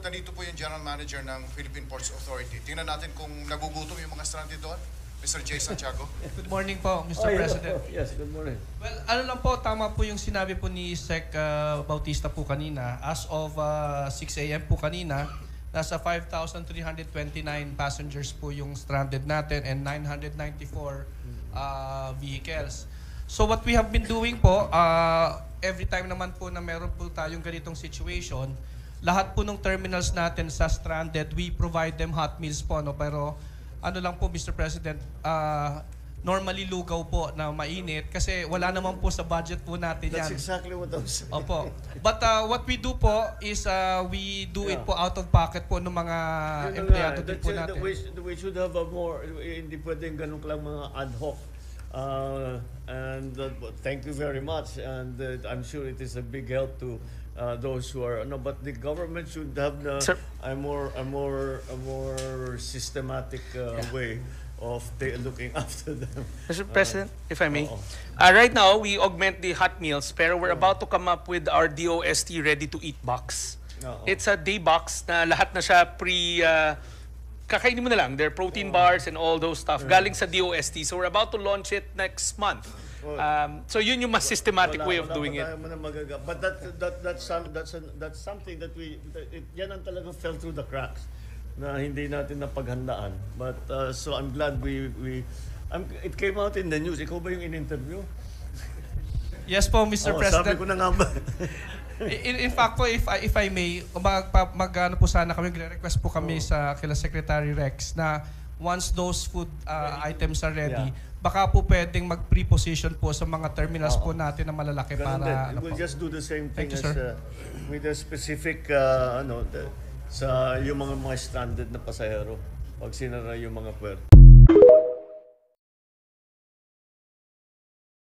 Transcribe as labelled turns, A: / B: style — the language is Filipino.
A: nandito po yung General Manager ng Philippine Ports Authority. Tingnan natin kung nagugutom yung mga stranded doon. Mr. J. Santiago.
B: Good morning po, Mr. President.
C: Yes, good morning.
B: Well, ano lang po, tama po yung sinabi po ni Sec Bautista po kanina. As of 6 a.m. po kanina, nasa 5,329 passengers po yung stranded natin and 994 vehicles. So what we have been doing po, every time naman po na meron po tayong ganitong situation, lahat po ng terminals natin sa stranded, we provide them hot meals po. No? Pero ano lang po, Mr. President, normally lugaw po na mainit kasi wala naman po sa budget po natin yan.
C: That's exactly what I was saying.
B: Opo. But what we do po is we do it po out of pocket po ng mga empleyado din po natin.
C: We should have a more, hindi pwedeng ganun lang mga ad hoc. Thank you very much, and I'm sure it is a big help to those who are no. But the government should have a more systematic way of looking after them.
D: Mr. President, if I may. Right now, we augment the hot meals, pero we're about to come up with our DOST ready-to-eat box. It's a day box na lahat na siya kakainin mo na lang. There are protein bars and all those stuff. Galing sa DOST. So we're about to launch it next month. So yun yung mas systematic way of doing it.
C: But that's something that yan ang talagang fell through the cracks na hindi natin napaghandaan. But so I'm glad it came out in the news. Ikaw ba yung in-interview?
B: Yes po, Mr. President.
C: Sabi ko na nga ba?
B: In fact po, if I may, ano po sana kami, request po kami sa kila Secretary Rex na once those food items are ready, baka po pwedeng mag-preposition po sa mga terminals po natin na malalaki para
C: We'll just do the same thing
B: Thank you, sir.
C: With a specific sa yung mga stranded na pasahero pag sinara yung mga puerto.